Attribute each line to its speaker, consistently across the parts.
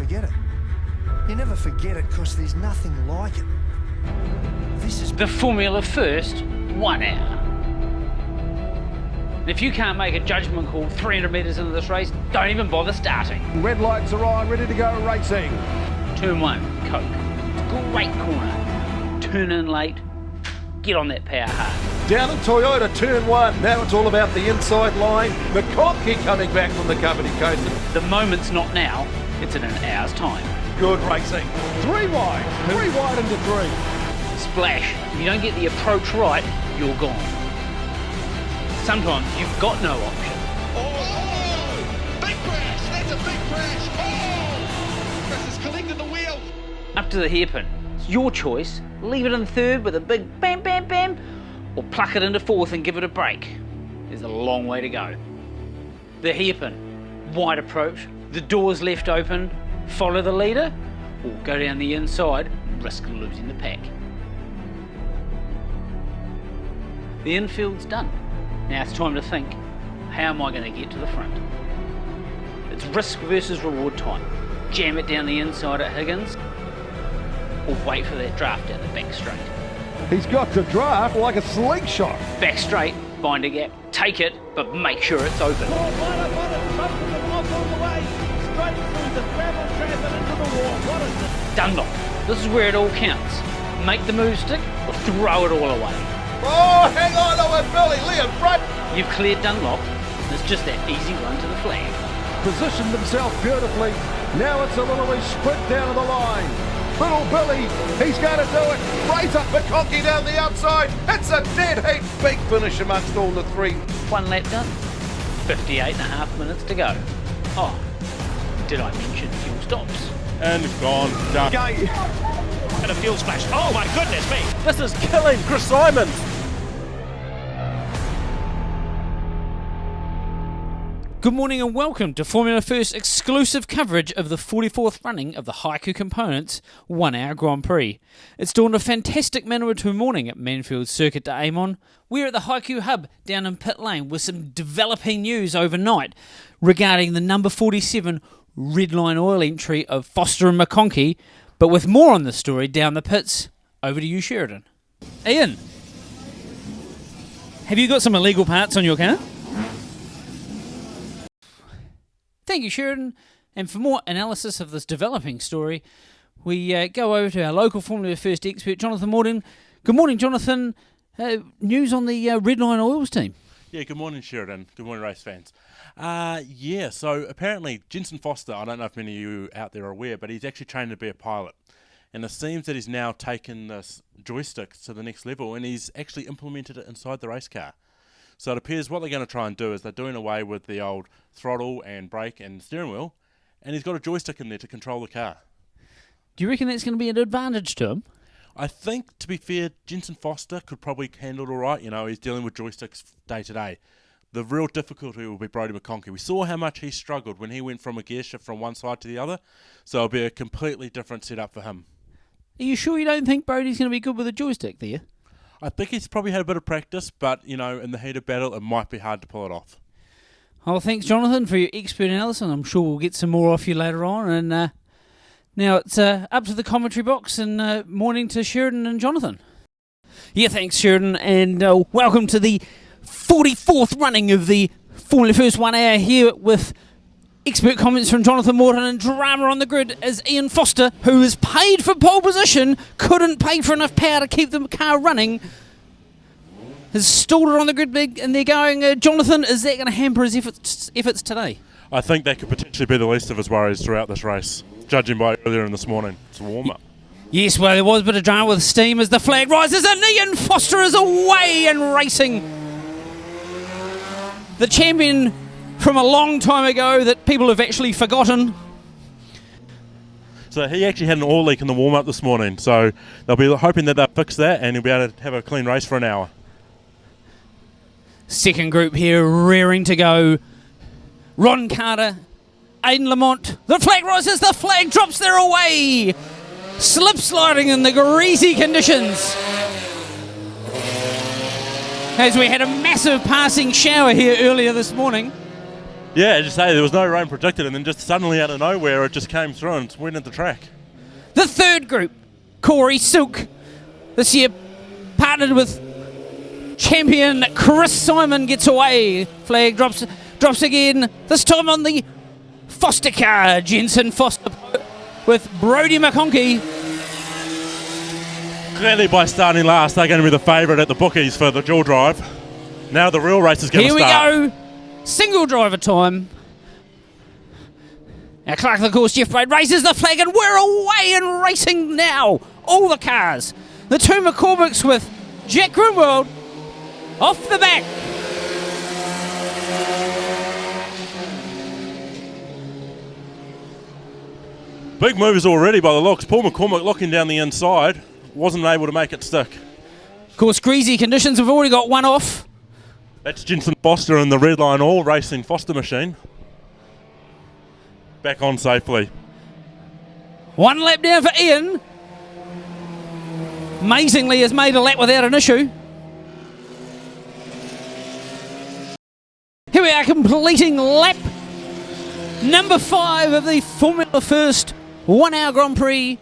Speaker 1: forget it. You never forget it because there's nothing like it. This is
Speaker 2: The Formula First 1 hour. And if you can't make a judgment call 300 metres into this race, don't even bother starting.
Speaker 3: Red lights are on, ready to go racing.
Speaker 2: Turn 1, Coke. Great corner. Turn in late. Get on that power hard.
Speaker 3: Down in Toyota, turn 1. Now it's all about the inside line. McConkey coming back from the Company Coaster.
Speaker 2: The moment's not now, it's in an hour's time.
Speaker 3: Good racing. 3 wide into 3.
Speaker 2: Splash. If you don't get the approach right, you're gone. Sometimes you've got no option.
Speaker 4: Oh! Big crash! That's a big crash! Oh! Chris has collected the wheel.
Speaker 2: Up to the hairpin. It's your choice. Leave it in third with a big bam, bam, bam, or pluck it into fourth and give it a break. There's a long way to go. The hairpin. Wide approach. The doors left open. Follow the leader, or go down the inside and risk losing the pack. The infield's done. Now it's time to think, how am I going to get to the front? It's risk versus reward time. Jam it down the inside at Higgins, or wait for that draft down the back straight.
Speaker 3: He's got the draft like a slingshot.
Speaker 2: Back straight, find a gap, take it, but make sure it's open. Dunlop, this is where it all counts. Make the move stick, or throw it all away.
Speaker 3: Oh, hang on to it, Billy. Lee in front.
Speaker 2: You've cleared Dunlop, and it's just that easy run to the flag.
Speaker 3: Positioned himself beautifully. Now it's a little sprint down to the line. Little Billy, he's going to do it. Right up McConkey down the outside. It's a dead heat. Big finish amongst all the 3.
Speaker 2: 1 lap done. 58.5 minutes to go. Oh, did I mention fuel stops?
Speaker 5: And gone. Done.
Speaker 6: And a fuel splash. Oh my goodness me!
Speaker 5: This is killing Chris Simons.
Speaker 7: Good morning and welcome to Formula First exclusive coverage of the 44th running of the Haiku Components 1 Hour Grand Prix. It's dawned a fantastic Manawatu morning at Manfield Circuit de Amon. We're at the Haiku Hub down in Pit Lane with some developing news overnight regarding the number 47 Red Line Oil entry of Foster and McConkey, but with more on the story down the pits, over to you, Sheridan. Ian, have you got some illegal parts on your car? Thank you, Sheridan. And for more analysis of this developing story, we go over to our local Formula First expert, Jonathan Morton. Good morning, Jonathan. News on the Red Line Oils team.
Speaker 5: Yeah, good morning, Sheridan. Good morning, race fans. So apparently Jenson Foster, I don't know if many of you out there are aware, but he's actually trained to be a pilot. And it seems that he's now taken this joystick to the next level and he's actually implemented it inside the race car. So it appears what they're going to try and do is they're doing away with the old throttle and brake and steering wheel, and he's got a joystick in there to control the car.
Speaker 7: Do you reckon that's going to be an advantage to him?
Speaker 5: I think, to be fair, Jenson Foster could probably handle it all right. You know, he's dealing with joysticks day to day. The real difficulty will be Brodie McConkey. We saw how much he struggled when he went from a gear shift from one side to the other, so it'll be a completely different setup for him.
Speaker 7: Are you sure you don't think Brodie's going to be good with a joystick there?
Speaker 5: I think he's probably had a bit of practice, but, you know, in the heat of battle, it might be hard to pull it off.
Speaker 7: Well, thanks, Jonathan, for your expert analysis. I'm sure we'll get some more off you later on. And now it's up to the commentary box, and morning to Sheridan and Jonathan. Yeah, thanks, Sheridan, and welcome to the 44th running of the Formula First 1 Hour here with expert comments from Jonathan Morton and drama on the grid as Ian Foster, who is paid for pole position, couldn't pay for enough power to keep the car running, has stalled it on the grid big, and they're going, Jonathan, is that going to hamper his efforts today?
Speaker 5: I think that could potentially be the least of his worries throughout this race, judging by earlier in this morning. It's a warm-up.
Speaker 7: Yes, well, there was a bit of drama with steam as the flag rises, and Ian Foster is away and racing. The champion from a long time ago that people have actually forgotten.
Speaker 5: So he actually had an oil leak in the warm-up this morning, so they'll be hoping that they'll fix that and he'll be able to have a clean race for an hour.
Speaker 7: Second group here rearing to go. Ron Carter, Aidan Lamont. The flag rises, the flag drops, they're away. Slip sliding in the greasy conditions. As we had a massive passing shower here earlier this morning.
Speaker 5: Yeah, as you say, there was no rain predicted, and then just suddenly out of nowhere, it just came through and went into track.
Speaker 7: The third group, Corey Silk, this year partnered with champion Chris Simon, gets away. Flag drops again, this time on the Foster car. Jensen Foster with Brodie McConkey.
Speaker 5: Clearly, by starting last, they're going to be the favourite at the bookies for the dual drive. Now the real race is going to start.
Speaker 7: Here we go. Single driver time. Now Clark, of course, Jeff Braid raises the flag and we're away and racing now. All the cars. The two McCormicks with Jack Grimwald off the back.
Speaker 5: Big moves already by the looks. Paul McCormick looking down the inside. Wasn't able to make it stick.
Speaker 7: Of course, greasy conditions. We've already got one off.
Speaker 5: That's Jensen Foster in the Red Line All Racing Foster machine. Back on safely.
Speaker 7: One lap down for Ian. Amazingly has made a lap without an issue. Here we are completing lap number 5 of the Formula First 1 Hour Grand Prix.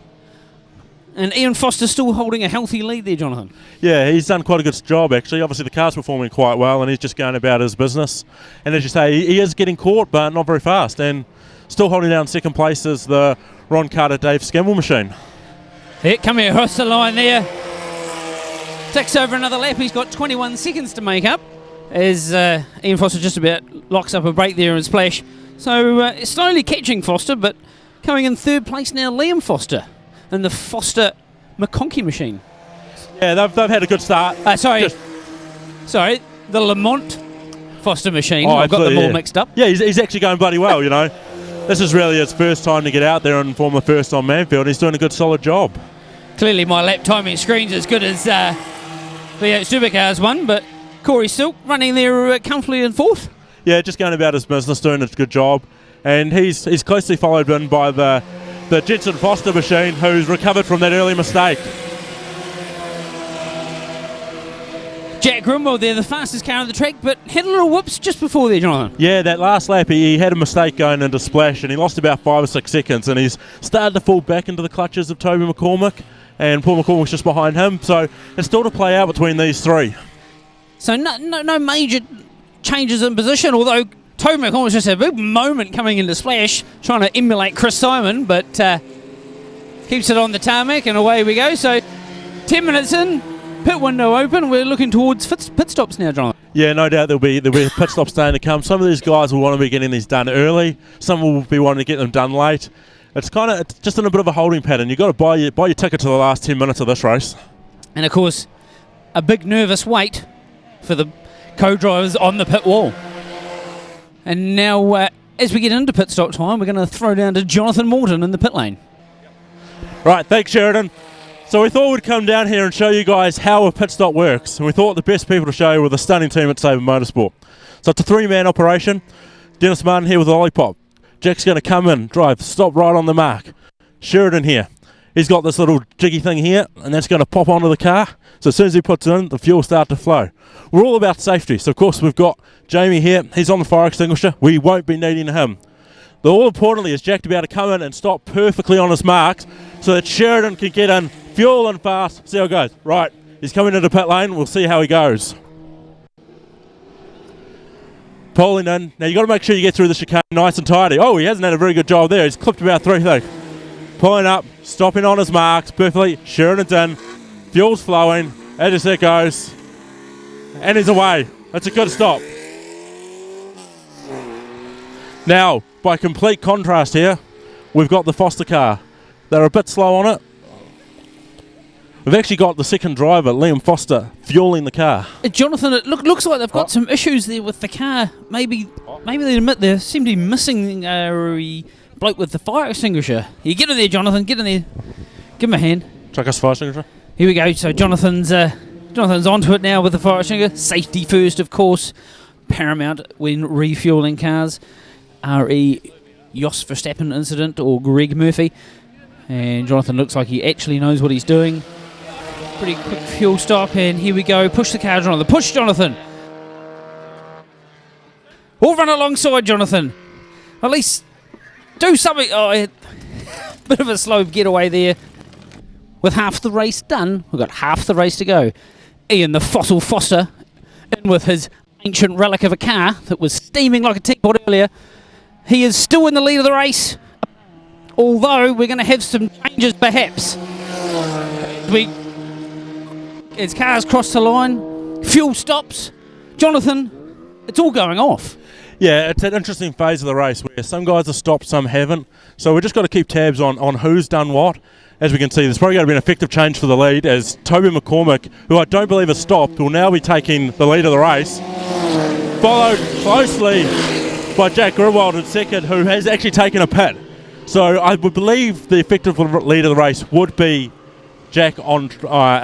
Speaker 7: And Ian Foster still holding a healthy lead there, Jonathan.
Speaker 5: Yeah, he's done quite a good job actually. Obviously the car's performing quite well and he's just going about his business. And as you say, he is getting caught but not very fast. And still holding down second place is the Ron Carter Dave Scamble machine.
Speaker 7: Yeah, come here, across the line there. Takes over another lap. He's got 21 seconds to make up as Ian Foster just about locks up a brake there and splash. So slowly catching Foster, but coming in third place now, Liam Foster in the Foster McConkey machine.
Speaker 5: Yeah, they've had a good start.
Speaker 7: Sorry, the Lamont Foster machine.
Speaker 5: Oh,
Speaker 7: I've got them
Speaker 5: absolutely,
Speaker 7: all mixed up.
Speaker 5: Yeah, he's actually going bloody well, you know. This is really his first time to get out there and Formula First on Manfield. He's doing a good, solid job.
Speaker 7: Clearly my lap timing screen's as good as the Supercars one, but Corey Silk running there comfortably in fourth.
Speaker 5: Yeah, just going about his business, doing a good job. And he's closely followed in by the Jensen Foster machine, who's recovered from that early mistake.
Speaker 7: Jack Grimwald there, the fastest car on the track, but had a little whoops just before there, Jonathan.
Speaker 5: Yeah, that last lap he had a mistake going into splash and he lost about 5 or 6 seconds and he's started to fall back into the clutches of Toby McCormick and Paul McCormick's just behind him. So it's still to play out between these three.
Speaker 7: So no major changes in position, although Toby McCormick's just had a big moment coming into splash, trying to emulate Chris Simon, but keeps it on the tarmac and away we go. So 10 minutes in, pit window open, we're looking towards pit stops now, Jonathan.
Speaker 5: Yeah, no doubt there'll be pit stops starting to come. Some of these guys will want to be getting these done early. Some will be wanting to get them done late. It's just in a bit of a holding pattern. You've got to buy your ticket to the last 10 minutes of this race.
Speaker 7: And of course, a big nervous wait for the co-drivers on the pit wall. And now, as we get into pit stop time, we're going to throw down to Jonathan Morton in the pit lane.
Speaker 5: Right, thanks Sheridan. So we thought we'd come down here and show you guys how a pit stop works. And we thought the best people to show you were the stunning team at Sabre Motorsport. So it's a 3-man operation. Dennis Martin here with the lollipop. Jack's going to come in, drive, stop right on the mark. Sheridan here. He's got this little jiggy thing here, and that's going to pop onto the car. So as soon as he puts it in, the fuel starts to flow. We're all about safety. So of course we've got Jamie here. He's on the fire extinguisher. We won't be needing him. But all importantly is Jack to be able to come in and stop perfectly on his marks so that Sheridan can get in, fuel and fast, see how it goes. Right, he's coming into pit lane. We'll see how he goes. Pulling in. Now you've got to make sure you get through the chicane nice and tidy. Oh, he hasn't had a very good job there. He's clipped about 3 things. Pulling up, stopping on his marks perfectly. Sheridan's in. Fuel's flowing. As it goes. And he's away. That's a good stop. Now, by complete contrast here, we've got the Foster car. They're a bit slow on it. We've actually got the second driver, Liam Foster, fueling the car.
Speaker 7: Jonathan, it looks like they've got some issues there with the car. Maybe they admit they seem to be missing a bloke with the fire extinguisher. You get in there, Jonathan. Get in there. Give him a hand.
Speaker 5: Chuck us fire extinguisher.
Speaker 7: Here we go. So Jonathan's onto it now with the fire extinguisher. Safety first, of course. Paramount when refueling cars. R.E. Jos Verstappen incident or Greg Murphy. And Jonathan looks like he actually knows what he's doing. Pretty quick fuel stop, and here we go. Push the car, Jonathan. Push, Jonathan. Or run alongside Jonathan. At least do something. Oh, bit of a slow getaway there. With half the race done, we've got half the race to go. Ian the Fossil Foster in with his ancient relic of a car that was steaming like a teapot earlier. He is still in the lead of the race, although we're going to have some changes perhaps. As cars cross the line, fuel stops. Jonathan, it's all going off.
Speaker 5: Yeah, it's an interesting phase of the race where some guys have stopped, some haven't. So we've just got to keep tabs on who's done what. As we can see, there's probably going to be an effective change for the lead as Toby McCormick, who I don't believe has stopped, will now be taking the lead of the race. Followed closely by Jack Grimwald in second, who has actually taken a pit. So I would believe the effective lead of the race would be Jack on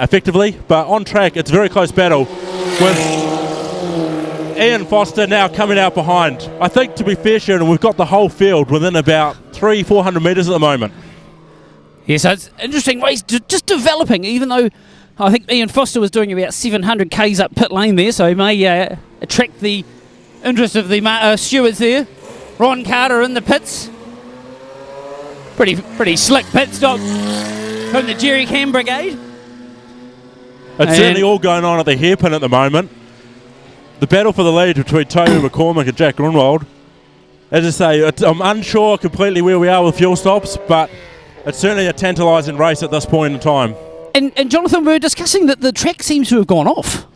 Speaker 5: effectively, but on track it's a very close battle with Ian Foster now coming out behind. I think, to be fair, Sheridan, we've got the whole field within about 300-400 metres at the moment.
Speaker 7: Yeah, so it's an interesting race, just developing, even though I think Ian Foster was doing about 700 k's up pit lane there, so he may attract the interest of the stewards there. Ron Carter in the pits. Pretty slick pit stop from the Jerry Cam Brigade.
Speaker 5: It's certainly all going on at the hairpin at the moment. The battle for the lead between Toby McCormick and Jack Grunwald. As I say, I'm unsure completely where we are with fuel stops, but it's certainly a tantalising race at this point in time.
Speaker 7: And Jonathan, we were discussing that the track seems to have gone off.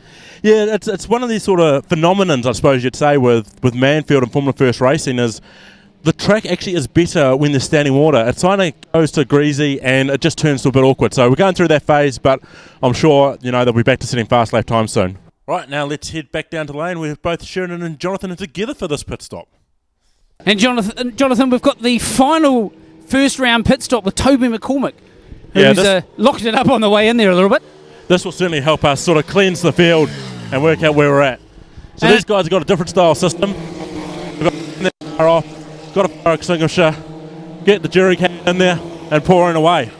Speaker 5: Yeah, it's one of these sort of phenomenons, I suppose you'd say, with Manfield and Formula First racing, is the track actually is better when there's standing water. It kind of goes to greasy and it just turns to a bit awkward. So we're going through that phase, but I'm sure they'll be back to setting fast lap time soon. Right, now let's head back down to lane. We have both Sheridan and Jonathan together for this pit stop.
Speaker 7: And Jonathan, we've got the final first round pit stop with Toby McCormick, who's locked it up on the way in there a little bit.
Speaker 5: This will certainly help us sort of cleanse the field and work out where we're at. So these guys have got a different style system. We've got the car off, got a fire extinguisher, get the jerry can in there and pouring away.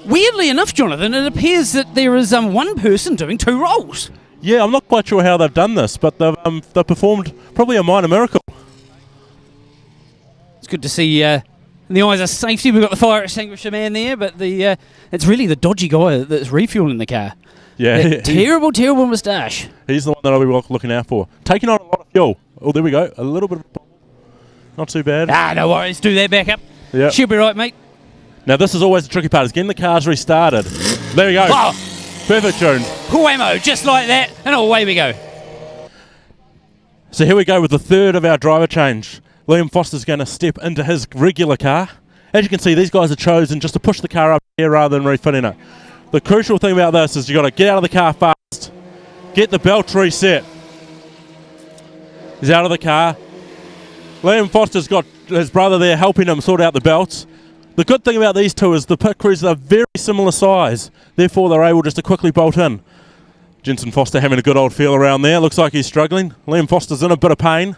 Speaker 7: Weirdly enough, Jonathan, it appears that there is one person doing two roles.
Speaker 5: Yeah, I'm not quite sure how they've done this, but they've performed probably a minor miracle.
Speaker 7: It's good to see in the eyes of safety. We've got the fire extinguisher man there, but it's really the dodgy guy that's refueling the car.
Speaker 5: Yeah,
Speaker 7: terrible moustache.
Speaker 5: He's the one that I'll be looking out for. Taking on a lot of fuel. Oh, there we go. A little bit of... Not too bad.
Speaker 7: No worries. Do that back up.
Speaker 5: Yep.
Speaker 7: She'll be right, mate.
Speaker 5: Now, this is always the tricky part, is getting the cars restarted. There we go.
Speaker 7: Oh.
Speaker 5: Perfect tune.
Speaker 7: Whammo, just like that, and away we go.
Speaker 5: So here we go with the third of our driver change. Liam Foster's going to step into his regular car. As you can see, these guys are chosen just to push the car up here rather than refitting it. The crucial thing about this is you've got to get out of the car fast, get the belt reset. He's out of the car. Liam Foster's got his brother there helping him sort out the belts. The good thing about these two is the pit crews are very similar size, therefore they're able just to quickly bolt in. Jensen Foster having a good old feel around there. Looks like he's struggling. Liam Foster's in a bit of pain.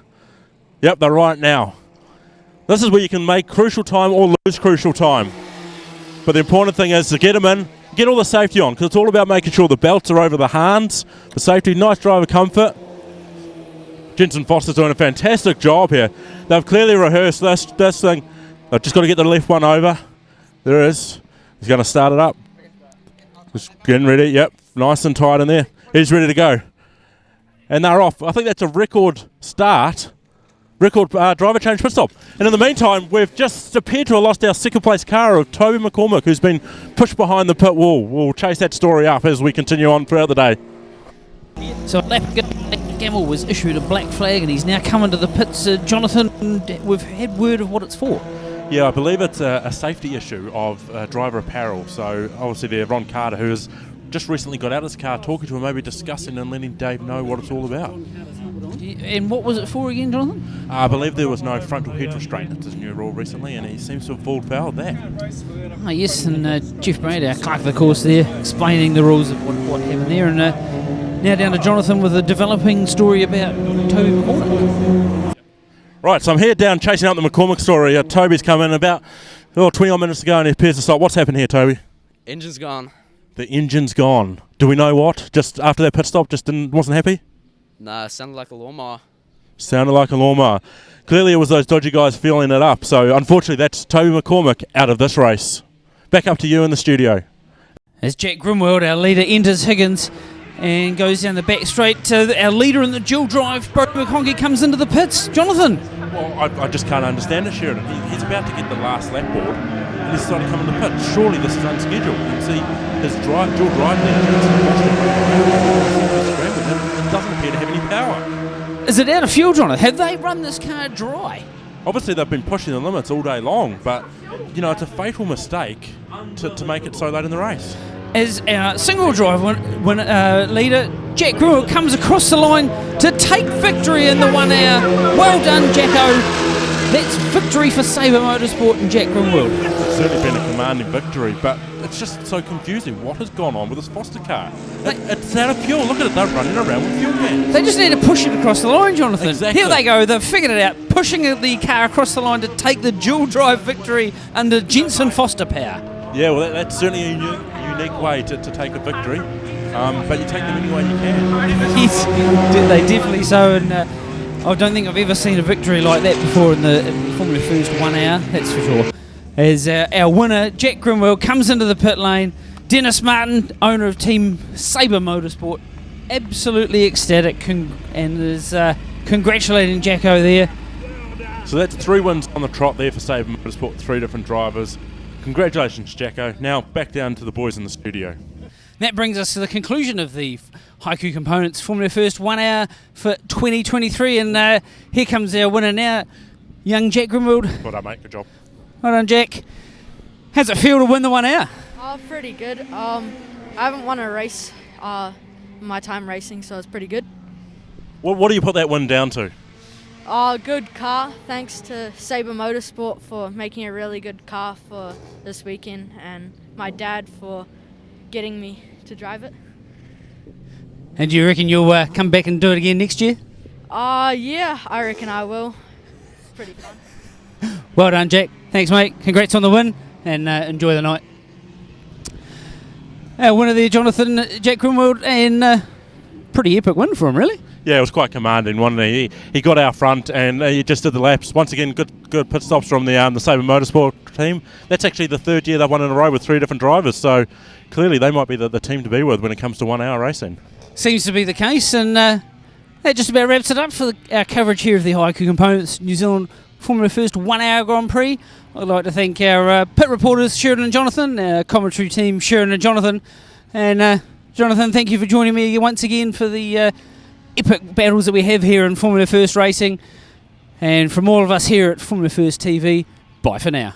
Speaker 5: Yep, they're right now. This is where you can make crucial time or lose crucial time. But the important thing is to get them in, get all the safety on, because it's all about making sure the belts are over the hands, the safety, nice driver comfort. Jensen Foster's doing a fantastic job here. They've clearly rehearsed this thing. They've just got to get the left one over. There it is. He's going to start it up. Just getting ready. Yep, nice and tight in there. He's ready to go. And they're off. I think that's a record start. Record driver change pit stop. And in the meantime, we've just appeared to have lost our second place car of Toby McCormick, who's been pushed behind the pit wall. We'll chase that story up as we continue on throughout the day.
Speaker 7: So Gamble was issued a black flag and he's now coming to the pits. Jonathan, we've had word of what it's for.
Speaker 5: Yeah, I believe it's a safety issue of driver apparel. So obviously there, Ron Carter, who has just recently got out of his car, talking to him, maybe discussing and letting Dave know what it's all about.
Speaker 7: And what was it for again, Jonathan?
Speaker 5: I believe there was no frontal head restraint. It's his new rule recently, and he seems to have fallen foul of that.
Speaker 7: Yes, and Jeff Brady, our clerk of the course there, explaining the rules of what happened there. And now down to Jonathan with a developing story about Toby McCormick.
Speaker 5: Right, so I'm here down chasing up the McCormick story. Toby's come in about 20 minutes ago and he appears to stop. What's happened here, Toby?
Speaker 8: Engine's gone.
Speaker 5: The engine's gone. Do we know what? Just after that pit stop, wasn't happy?
Speaker 8: Nah, sounded like a lawnmower.
Speaker 5: Sounded like a lawnmower. Clearly it was those dodgy guys feeling it up. So unfortunately that's Toby McCormick out of this race. Back up to you in the studio.
Speaker 7: As Jack Grimwald, our leader, enters Higgins and goes down the back straight to our leader in the dual drive. Brody McConkie comes into the pits. Jonathan.
Speaker 5: Well, I just can't understand it, Sheridan. He's about to get the last lap board and he's starting to come in the pit. Surely this is unscheduled. You can see his dual drive there. It doesn't appear to have any power.
Speaker 7: Is it out of fuel, Jonathan? Have they run this car dry?
Speaker 5: Obviously they've been pushing the limits all day long, but it's a fatal mistake to make it so late in the race.
Speaker 7: As our single drive leader, Jack Grimwald, comes across the line to take victory in the 1 hour. Well done, Jacko. That's victory for Sabre Motorsport and Jack Grimwald.
Speaker 5: It's certainly been a commanding victory, but it's just so confusing. What has gone on with this Foster car? It's out of fuel. Look at it, they're running around with fuel cans.
Speaker 7: They just need to push it across the line, Jonathan.
Speaker 5: Exactly.
Speaker 7: Here they go. They've figured it out, pushing the car across the line to take the dual drive victory under Jensen Foster power.
Speaker 5: Yeah, well, that's certainly a unique way to take a victory, but you take them any way you can.
Speaker 7: Yes, they definitely so, and I don't think I've ever seen a victory like that before in the Formula First 1 hour, that's for sure. As our winner, Jack Grimwald, comes into the pit lane. Dennis Martin, owner of Team Sabre Motorsport, absolutely ecstatic and is congratulating Jacko there.
Speaker 5: So that's 3 wins on the trot there for Sabre Motorsport, 3 different drivers. Congratulations, Jacko. Now back down to the boys in the studio.
Speaker 7: That brings us to the conclusion of the Haiku Components Formula First 1 hour for 2023, and here comes our winner now, young Jack Grimwald.
Speaker 5: Well done, mate. Good job.
Speaker 7: Well done, Jack. How's it feel to win the 1 hour?
Speaker 8: Pretty good. I haven't won a race in my time racing, so it's pretty good.
Speaker 5: What do you put that win down to?
Speaker 8: Good car. Thanks to Sabre Motorsport for making a really good car for this weekend, and my dad for getting me to drive it.
Speaker 7: And do you reckon you'll come back and do it again next year?
Speaker 8: Yeah, I reckon I will. It's pretty fun.
Speaker 7: Well done, Jack. Thanks, mate. Congrats on the win, and enjoy the night. Our winner there, Jonathan, Jack Grimwald, and pretty epic win for him, really.
Speaker 5: Yeah, it was quite commanding, wasn't he? He got out front and he just did the laps. Once again, good pit stops from the Sabre Motorsport team. That's actually the 3rd year they've won in a row with 3 different drivers, so clearly they might be the team to be with when it comes to 1 hour racing.
Speaker 7: Seems to be the case, and that just about wraps it up for our coverage here of the Haiku Components New Zealand Formula First 1 hour Grand Prix. I'd like to thank our pit reporters, Sheridan and Jonathan, our commentary team, Sheridan and Jonathan. And Jonathan, thank you for joining me once again for the epic battles that we have here in Formula First Racing. And from all of us here at Formula First TV, bye for now.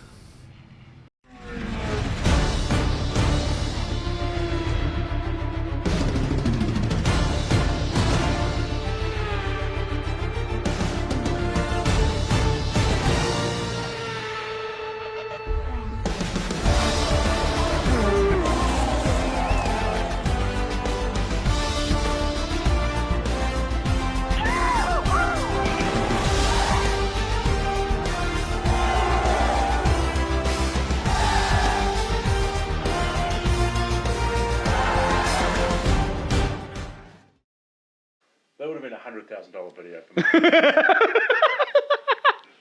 Speaker 5: That would have been $100,000 video for me.